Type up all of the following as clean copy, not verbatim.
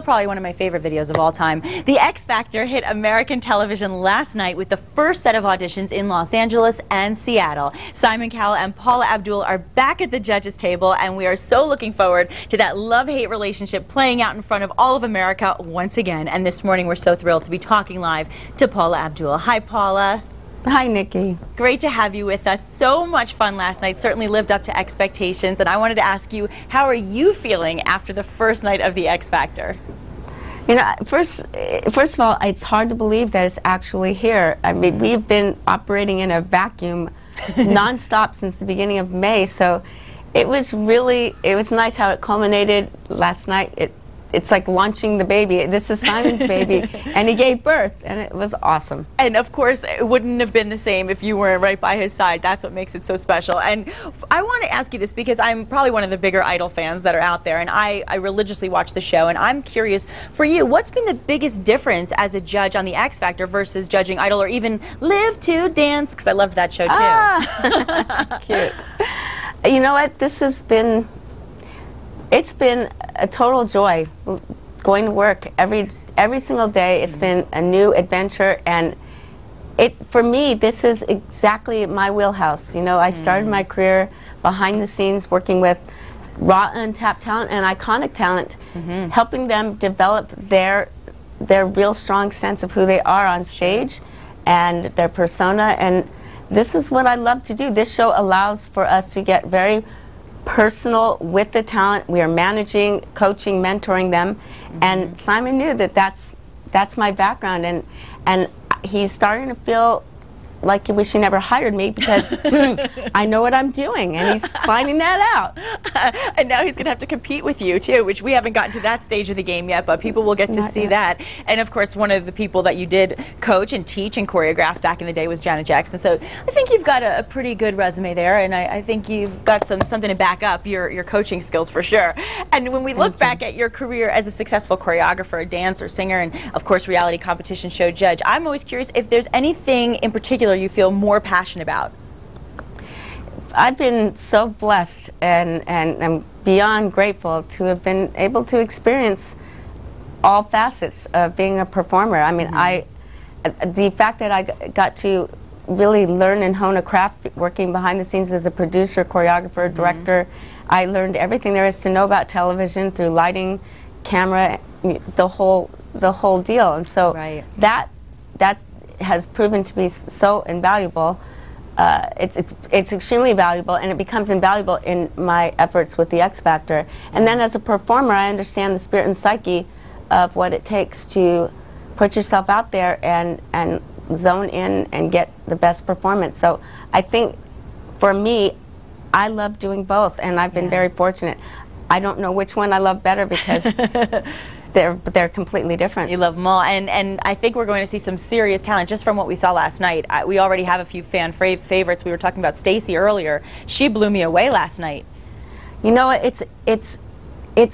still probably one of my favorite videos of all time. The X Factor hit American television last night with the first set of auditions in Los Angeles and Seattle. Simon Cowell and Paula Abdul are back at the judges' table, and we are so looking forward to that love-hate relationship playing out in front of all of America once again. And this morning we're so thrilled to be talking live to Paula Abdul. Hi, Paula. Hi, Nikki. Great to have you with us. So much fun last night. Certainly lived up to expectations. And I wanted to ask you, how are you feeling after the first night of the X Factor? You know, first of all, it's hard to believe that it's actually here. I mean, we've been operating in a vacuum nonstop since the beginning of May. So it was nice how it culminated last night. It's like launching the baby. This is Simon's baby, and he gave birth, and it was awesome. And of course, it wouldn't have been the same if you weren't right by his side. That's what makes it so special. And I want to ask you this because I'm probably one of the bigger Idol fans that are out there, and I religiously watch the show, and I'm curious, for you, what's been the biggest difference as a judge on the X Factor versus judging Idol or even Live to Dance? Because I loved that show, too. Ah, cute. You know what? It's been a total joy going to work every single day. It's been a new adventure, and for me, this is exactly my wheelhouse. You know, I started my career behind the scenes working with raw, untapped talent and iconic talent, helping them develop their real strong sense of who they are on stage and their persona. And this is what I love to do. This show allows for us to get very personal with the talent. We are managing, coaching, mentoring them, and Simon knew that that's my background, and he's starting to feel like he wish he never hired me because I know what I'm doing, and he's finding that out. And now he's going to have to compete with you, too, which we haven't gotten to that stage of the game yet, but people will get to see that. And, of course, one of the people that you did coach and teach and choreograph back in the day was Janet Jackson. So I think you've got a pretty good resume there, and I think you've got something to back up your coaching skills for sure. And when we look back at your career as a successful choreographer, dancer, singer, and, of course, reality competition show judge, I'm always curious if there's anything in particular you feel more passionate about. I've been so blessed and I'm beyond grateful to have been able to experience all facets of being a performer. I mean, the fact that I got to really learn and hone a craft working behind the scenes as a producer, choreographer, director, I learned everything there is to know about television through lighting, camera, the whole deal. And so that has proven to be so invaluable. It's extremely valuable, and it becomes invaluable in my efforts with the X Factor. And then as a performer, I understand the spirit and psyche of what it takes to put yourself out there and zone in and get the best performance. So I think for me, I love doing both, and I've been very fortunate. I don't know which one I love better because they're completely different. You love them all, and I think we're going to see some serious talent just from what we saw last night. We already have a few fan favorites. We were talking about Stacy earlier. She blew me away last night. You know, it's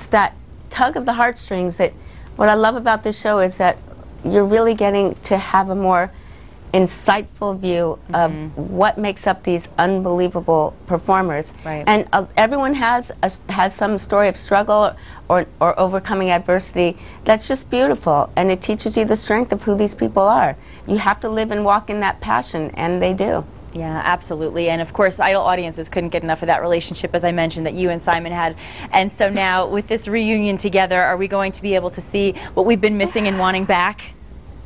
that tug of the heartstrings. That what I love about this show is that you're really getting to have a more insightful view of what makes up these unbelievable performers. And everyone has some story of struggle or overcoming adversity that's just beautiful, and it teaches you the strength of who these people are. You have to live and walk in that passion, and they do. Yeah, absolutely. And of course, Idol audiences couldn't get enough of that relationship, as I mentioned, that you and Simon had. And so now, with this reunion together, are we going to be able to see what we've been missing and wanting back?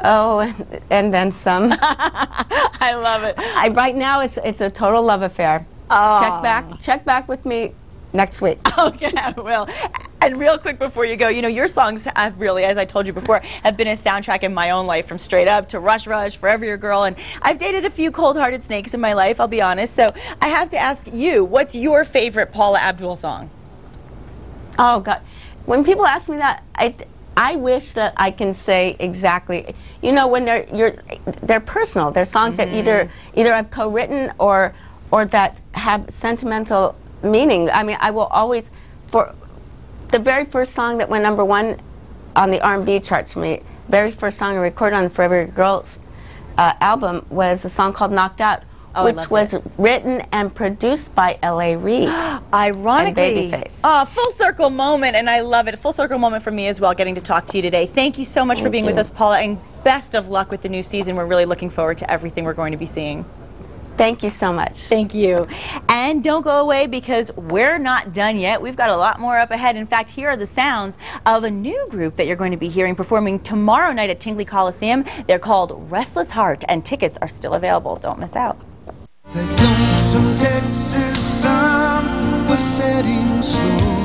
Oh, and then some. I love it. Right now, it's a total love affair. Oh. Check back with me next week. Okay, I will. And real quick before you go, you know, your songs have really, as I told you before, have been a soundtrack in my own life, from Straight Up to Rush Rush, Forever Your Girl, and I've dated a few cold-hearted snakes in my life, I'll be honest. So I have to ask you, what's your favorite Paula Abdul song? Oh, God. When people ask me that, I wish that I can say exactly. You know, when they're personal. They're songs that either I've co-written or that have sentimental meaning. I mean, I will always, for the very first song that went #1 on the R&B charts for me, very first song I recorded on the Forever Your Girl album was a song called Knocked Out, which was written and produced by L.A. Reid. Ironically. And Babyface. Oh, full circle moment, and I love it. A full circle moment for me as well, getting to talk to you today. Thank you so much for being with us, Paula, and best of luck with the new season. We're really looking forward to everything we're going to be seeing. Thank you so much. Thank you. And don't go away, because we're not done yet. We've got a lot more up ahead. In fact, here are the sounds of a new group that you're going to be hearing performing tomorrow night at Tingley Coliseum. They're called Restless Heart, and tickets are still available. Don't miss out. The lonesome Texas sun was setting slow.